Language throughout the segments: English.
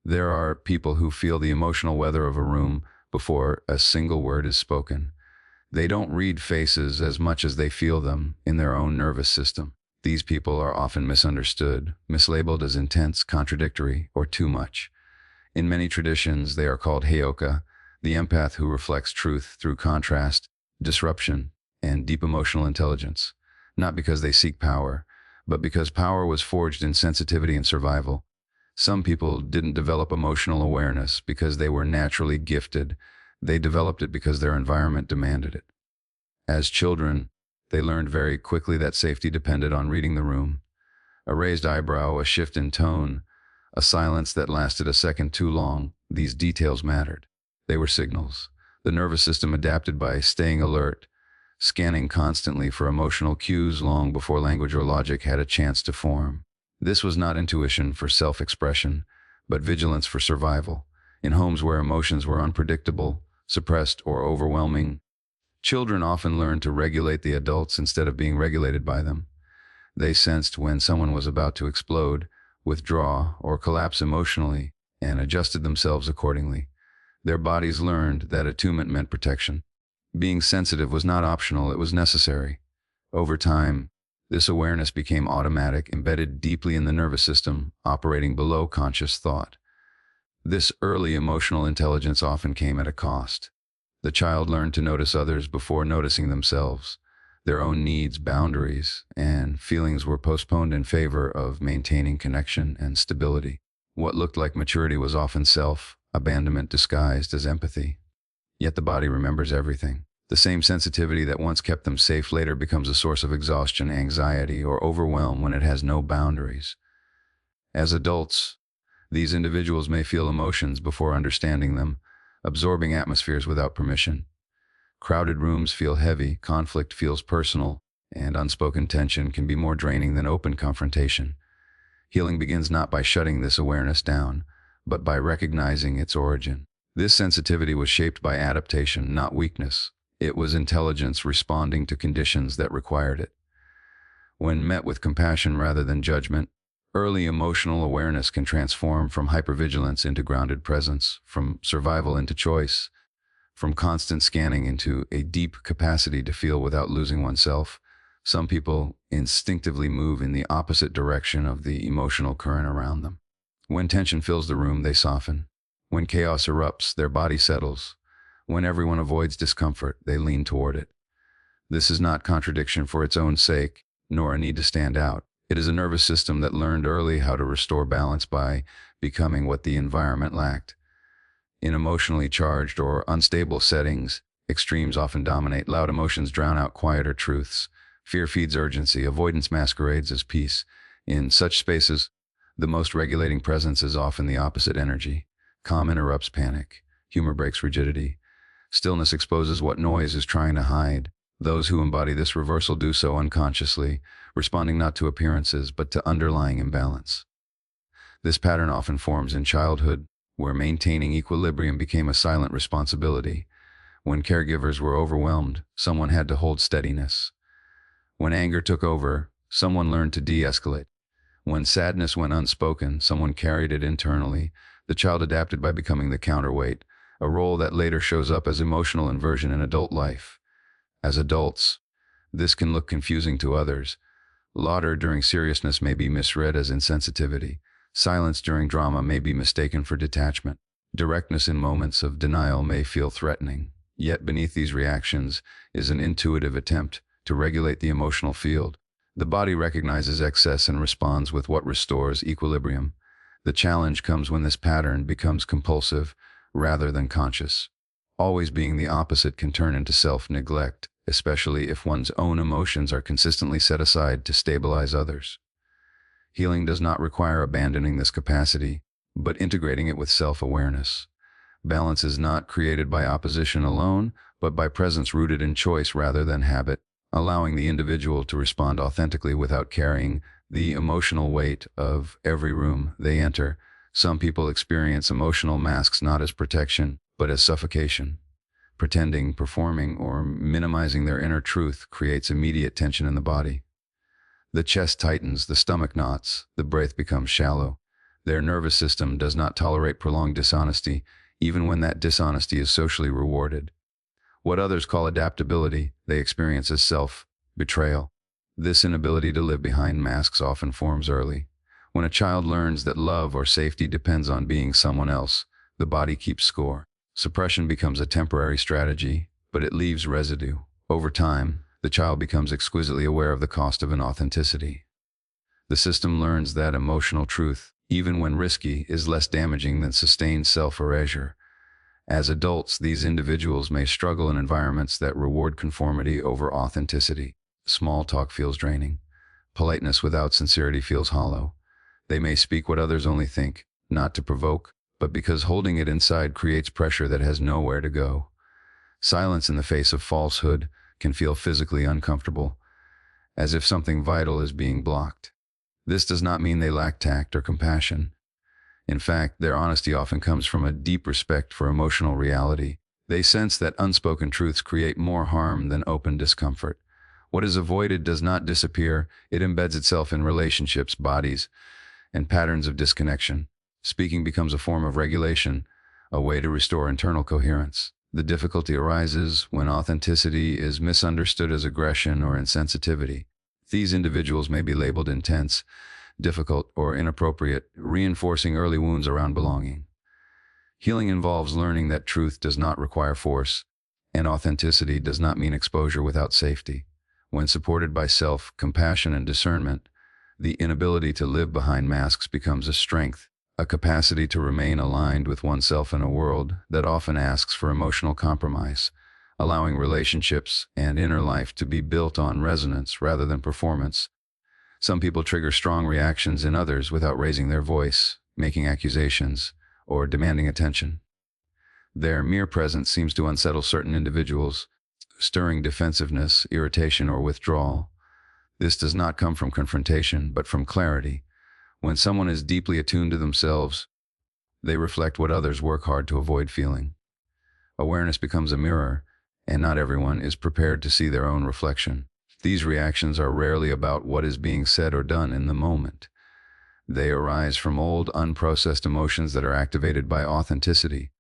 There are people who feel the emotional weather of a room before a single word is spoken. They don't read faces as much as they feel them in their own nervous system. These people are often misunderstood, mislabeled as intense, contradictory, or too much. In many traditions, they are called Heyoka, the empath who reflects truth through contrast, disruption, and deep emotional intelligence. Not because they seek power, but because power was forged in sensitivity and survival. Some people didn't develop emotional awareness because they were naturally gifted. They developed it because their environment demanded it. As children, they learned very quickly that safety depended on reading the room. A raised eyebrow, a shift in tone, a silence that lasted a second too long, these details mattered. They were signals. The nervous system adapted by staying alert, scanning constantly for emotional cues long before language or logic had a chance to form. This was not intuition for self-expression, but vigilance for survival. In homes where emotions were unpredictable, suppressed, or overwhelming, children often learned to regulate the adults instead of being regulated by them. They sensed when someone was about to explode, withdraw, or collapse emotionally, and adjusted themselves accordingly. Their bodies learned that attunement meant protection. Being sensitive was not optional, it was necessary. Over time, this awareness became automatic, embedded deeply in the nervous system, operating below conscious thought. This early emotional intelligence often came at a cost. The child learned to notice others before noticing themselves. Their own needs, boundaries, and feelings were postponed in favor of maintaining connection and stability. What looked like maturity was often self-abandonment disguised as empathy. Yet the body remembers everything. The same sensitivity that once kept them safe later becomes a source of exhaustion, anxiety, or overwhelm when it has no boundaries. As adults, these individuals may feel emotions before understanding them, absorbing atmospheres without permission. Crowded rooms feel heavy, conflict feels personal, and unspoken tension can be more draining than open confrontation. Healing begins not by shutting this awareness down, but by recognizing its origin. This sensitivity was shaped by adaptation, not weakness. It was intelligence responding to conditions that required it. When met with compassion rather than judgment, early emotional awareness can transform from hypervigilance into grounded presence, from survival into choice, from constant scanning into a deep capacity to feel without losing oneself. Some people instinctively move in the opposite direction of the emotional current around them. When tension fills the room, they soften. When chaos erupts, their body settles. When everyone avoids discomfort, they lean toward it. This is not contradiction for its own sake, nor a need to stand out. It is a nervous system that learned early how to restore balance by becoming what the environment lacked. In emotionally charged or unstable settings, extremes often dominate. Loud emotions drown out quieter truths. Fear feeds urgency. Avoidance masquerades as peace. In such spaces, the most regulating presence is often the opposite energy. Calm interrupts panic. Humor breaks rigidity. Stillness exposes what noise is trying to hide. Those who embody this reversal do so unconsciously, responding not to appearances but to underlying imbalance. This pattern often forms in childhood, where maintaining equilibrium became a silent responsibility. When caregivers were overwhelmed, someone had to hold steadiness. When anger took over, someone learned to de-escalate. When sadness went unspoken, someone carried it internally. The child adapted by becoming the counterweight, a role that later shows up as emotional inversion in adult life. As adults, this can look confusing to others. Laughter during seriousness may be misread as insensitivity. Silence during drama may be mistaken for detachment. Directness in moments of denial may feel threatening. Yet beneath these reactions is an intuitive attempt to regulate the emotional field. The body recognizes excess and responds with what restores equilibrium. The challenge comes when this pattern becomes compulsive rather than conscious. Always being the opposite can turn into self-neglect, especially if one's own emotions are consistently set aside to stabilize others. Healing does not require abandoning this capacity, but integrating it with self-awareness. Balance is not created by opposition alone, but by presence rooted in choice rather than habit, allowing the individual to respond authentically without carrying the emotional weight of every room they enter. Some people experience emotional masks not as protection, but as suffocation. Pretending, performing, or minimizing their inner truth creates immediate tension in the body. The chest tightens, the stomach knots, the breath becomes shallow. Their nervous system does not tolerate prolonged dishonesty, even when that dishonesty is socially rewarded. What others call adaptability, they experience as self-betrayal. This inability to live behind masks often forms early. When a child learns that love or safety depends on being someone else, the body keeps score. Suppression becomes a temporary strategy, but it leaves residue. Over time, the child becomes exquisitely aware of the cost of inauthenticity. The system learns that emotional truth, even when risky, is less damaging than sustained self-erasure. As adults, these individuals may struggle in environments that reward conformity over authenticity. Small talk feels draining. Politeness without sincerity feels hollow. They may speak what others only think, not to provoke, but because holding it inside creates pressure that has nowhere to go. Silence in the face of falsehood can feel physically uncomfortable, as if something vital is being blocked. This does not mean they lack tact or compassion. In fact, their honesty often comes from a deep respect for emotional reality. They sense that unspoken truths create more harm than open discomfort. What is avoided does not disappear, it embeds itself in relationships, bodies, and patterns of disconnection. Speaking becomes a form of regulation, a way to restore internal coherence. The difficulty arises when authenticity is misunderstood as aggression or insensitivity. These individuals may be labeled intense, difficult, or inappropriate, reinforcing early wounds around belonging. Healing involves learning that truth does not require force, and authenticity does not mean exposure without safety. When supported by self-compassion and discernment, the inability to live behind masks becomes a strength, a capacity to remain aligned with oneself in a world that often asks for emotional compromise, allowing relationships and inner life to be built on resonance rather than performance. Some people trigger strong reactions in others without raising their voice, making accusations, or demanding attention. Their mere presence seems to unsettle certain individuals, stirring defensiveness, irritation, or withdrawal. This does not come from confrontation, but from clarity. When someone is deeply attuned to themselves, they reflect what others work hard to avoid feeling. Awareness becomes a mirror, and not everyone is prepared to see their own reflection. These reactions are rarely about what is being said or done in the moment. They arise from old, unprocessed emotions that are activated by authenticity.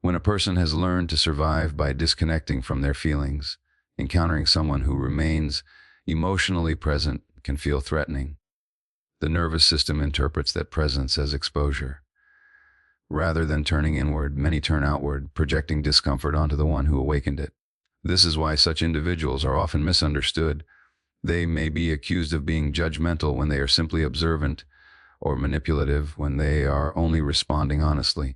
When a person has learned to survive by disconnecting from their feelings, encountering someone who remains emotionally present can feel threatening. The nervous system interprets that presence as exposure. Rather than turning inward, many turn outward, projecting discomfort onto the one who awakened it. This is why such individuals are often misunderstood. They may be accused of being judgmental when they are simply observant, or manipulative when they are only responding honestly.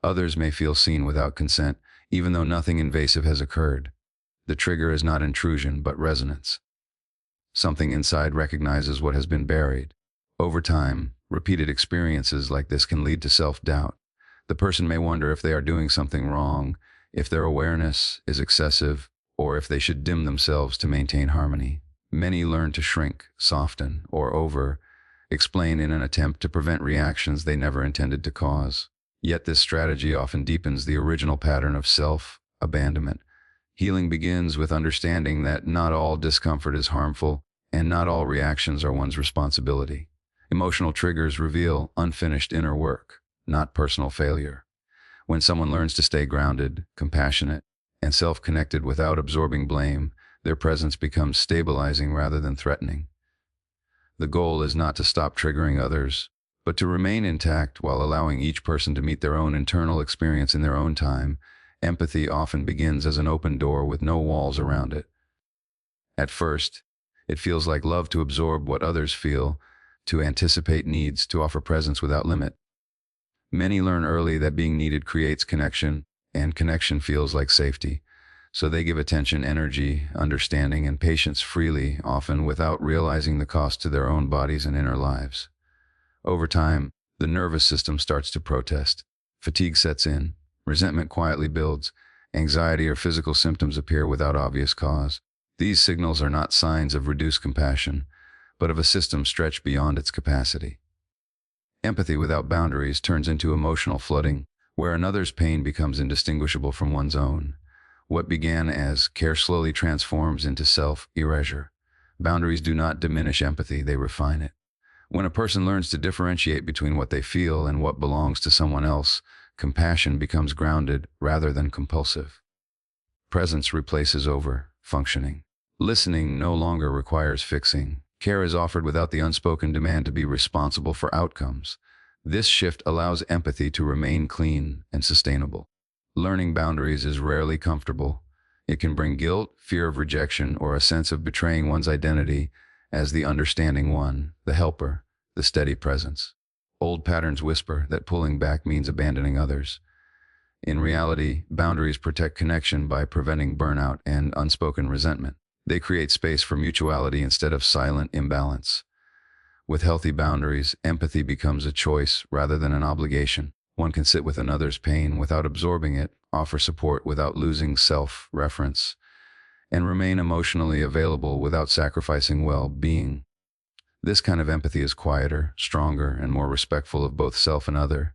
Others may feel seen without consent, even though nothing invasive has occurred. The trigger is not intrusion, but resonance. Something inside recognizes what has been buried. Over time, repeated experiences like this can lead to self-doubt. The person may wonder if they are doing something wrong, if their awareness is excessive, or if they should dim themselves to maintain harmony. Many learn to shrink, soften, or over-explain in an attempt to prevent reactions they never intended to cause. Yet this strategy often deepens the original pattern of self-abandonment. Healing begins with understanding that not all discomfort is harmful, and not all reactions are one's responsibility. Emotional triggers reveal unfinished inner work, not personal failure. When someone learns to stay grounded, compassionate, and self-connected without absorbing blame, their presence becomes stabilizing rather than threatening. The goal is not to stop triggering others, but to remain intact while allowing each person to meet their own internal experience in their own time. Empathy often begins as an open door with no walls around it. At first, it feels like love to absorb what others feel, to anticipate needs, to offer presence without limit. Many learn early that being needed creates connection, and connection feels like safety. So they give attention, energy, understanding, and patience freely, often without realizing the cost to their own bodies and inner lives. Over time, the nervous system starts to protest. Fatigue sets in, resentment quietly builds, anxiety or physical symptoms appear without obvious cause. These signals are not signs of reduced compassion, but of a system stretched beyond its capacity. Empathy without boundaries turns into emotional flooding, where another's pain becomes indistinguishable from one's own. What began as care slowly transforms into self-erasure. Boundaries do not diminish empathy, they refine it. When a person learns to differentiate between what they feel and what belongs to someone else, compassion becomes grounded rather than compulsive. Presence replaces over-functioning. Listening no longer requires fixing. Care is offered without the unspoken demand to be responsible for outcomes. This shift allows empathy to remain clean and sustainable. Learning boundaries is rarely comfortable. It can bring guilt, fear of rejection, or a sense of betraying one's identity as the understanding one, the helper, the steady presence. Old patterns whisper that pulling back means abandoning others. In reality, boundaries protect connection by preventing burnout and unspoken resentment. They create space for mutuality instead of silent imbalance. With healthy boundaries, empathy becomes a choice rather than an obligation. One can sit with another's pain without absorbing it, offer support without losing self-reference, and remain emotionally available without sacrificing well-being. This kind of empathy is quieter, stronger, and more respectful of both self and other.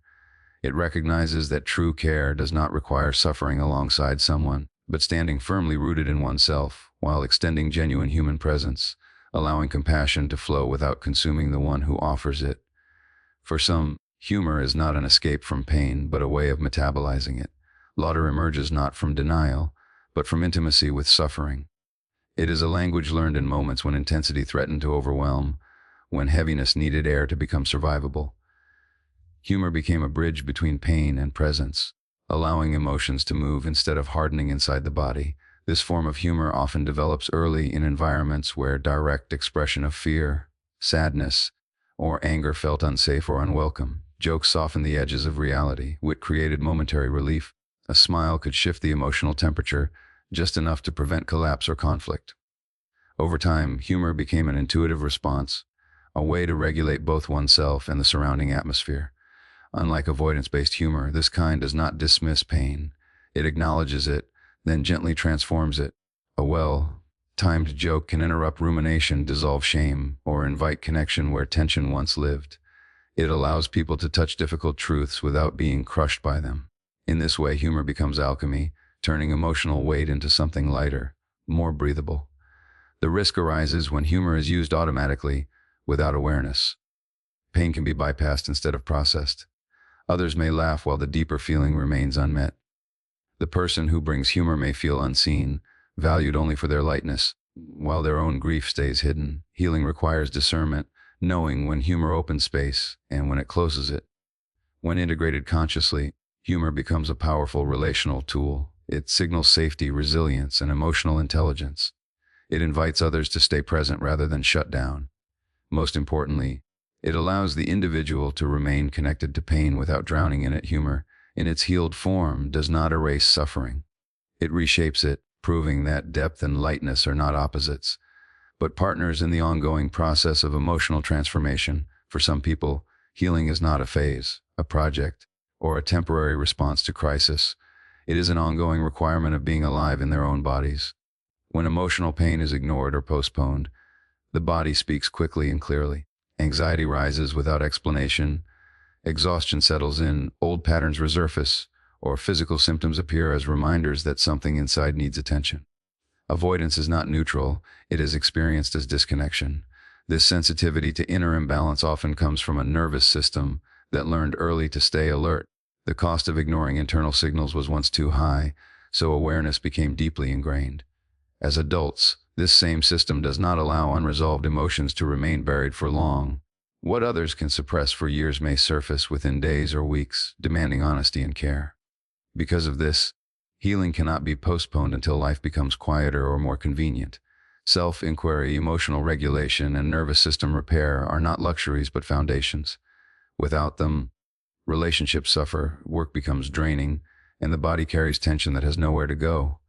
It recognizes that true care does not require suffering alongside someone, but standing firmly rooted in oneself, while extending genuine human presence, allowing compassion to flow without consuming the one who offers it. For some, humor is not an escape from pain, but a way of metabolizing it. Laughter emerges not from denial, but from intimacy with suffering. It is a language learned in moments when intensity threatened to overwhelm, when heaviness needed air to become survivable. Humor became a bridge between pain and presence, allowing emotions to move instead of hardening inside the body. This form of humor often develops early in environments where direct expression of fear, sadness, or anger felt unsafe or unwelcome. Jokes softened the edges of reality. Wit created momentary relief. A smile could shift the emotional temperature just enough to prevent collapse or conflict. Over time, humor became an intuitive response, a way to regulate both oneself and the surrounding atmosphere. Unlike avoidance-based humor, this kind does not dismiss pain. It acknowledges it, then gently transforms it. A well-timed joke can interrupt rumination, dissolve shame, or invite connection where tension once lived. It allows people to touch difficult truths without being crushed by them. In this way, humor becomes alchemy, turning emotional weight into something lighter, more breathable. The risk arises when humor is used automatically, without awareness. Pain can be bypassed instead of processed. Others may laugh while the deeper feeling remains unmet. The person who brings humor may feel unseen, valued only for their lightness, while their own grief stays hidden. Healing requires discernment, knowing when humor opens space and when it closes it. When integrated consciously, humor becomes a powerful relational tool. It signals safety, resilience, and emotional intelligence. It invites others to stay present rather than shut down. Most importantly, it allows the individual to remain connected to pain without drowning in it. Humor, in its healed form, does not erase suffering. It reshapes it, proving that depth and lightness are not opposites, but partners in the ongoing process of emotional transformation. For some people, healing is not a phase, a project, or a temporary response to crisis. It is an ongoing requirement of being alive in their own bodies. When emotional pain is ignored or postponed, the body speaks quickly and clearly. Anxiety rises without explanation. Exhaustion settles in, old patterns resurface, or physical symptoms appear as reminders that something inside needs attention. Avoidance is not neutral, it is experienced as disconnection. This sensitivity to inner imbalance often comes from a nervous system that learned early to stay alert. The cost of ignoring internal signals was once too high, so awareness became deeply ingrained. As adults, this same system does not allow unresolved emotions to remain buried for long. What others can suppress for years may surface within days or weeks, demanding honesty and care. Because of this, healing cannot be postponed until life becomes quieter or more convenient. Self-inquiry, emotional regulation, and nervous system repair are not luxuries but foundations. Without them, relationships suffer, work becomes draining, and the body carries tension that has nowhere to go.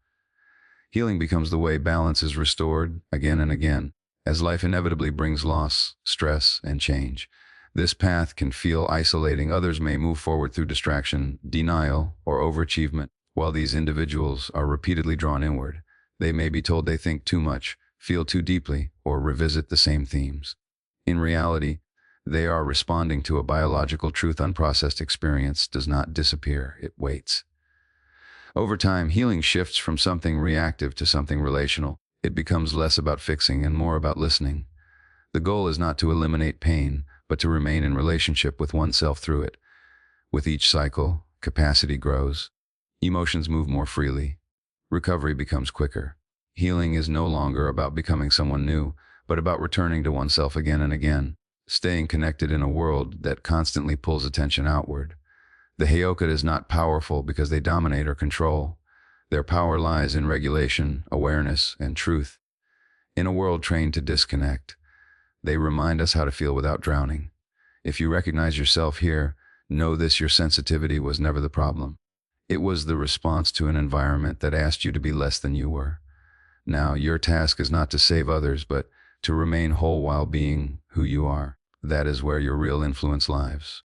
Healing becomes the way balance is restored again and again, as life inevitably brings loss, stress, and change. This path can feel isolating. Others may move forward through distraction, denial, or overachievement. While these individuals are repeatedly drawn inward, they may be told they think too much, feel too deeply, or revisit the same themes. In reality, they are responding to a biological truth. Unprocessed experience does not disappear, it waits. Over time, healing shifts from something reactive to something relational. It becomes less about fixing and more about listening. The goal is not to eliminate pain, but to remain in relationship with oneself through it. With each cycle, capacity grows. Emotions move more freely. Recovery becomes quicker. Healing is no longer about becoming someone new, but about returning to oneself again and again, staying connected in a world that constantly pulls attention outward. The Heyoka is not powerful because they dominate or control. Their power lies in regulation, awareness, and truth. In a world trained to disconnect, they remind us how to feel without drowning. If you recognize yourself here, know this: your sensitivity was never the problem. It was the response to an environment that asked you to be less than you were. Now, your task is not to save others, but to remain whole while being who you are. That is where your real influence lies.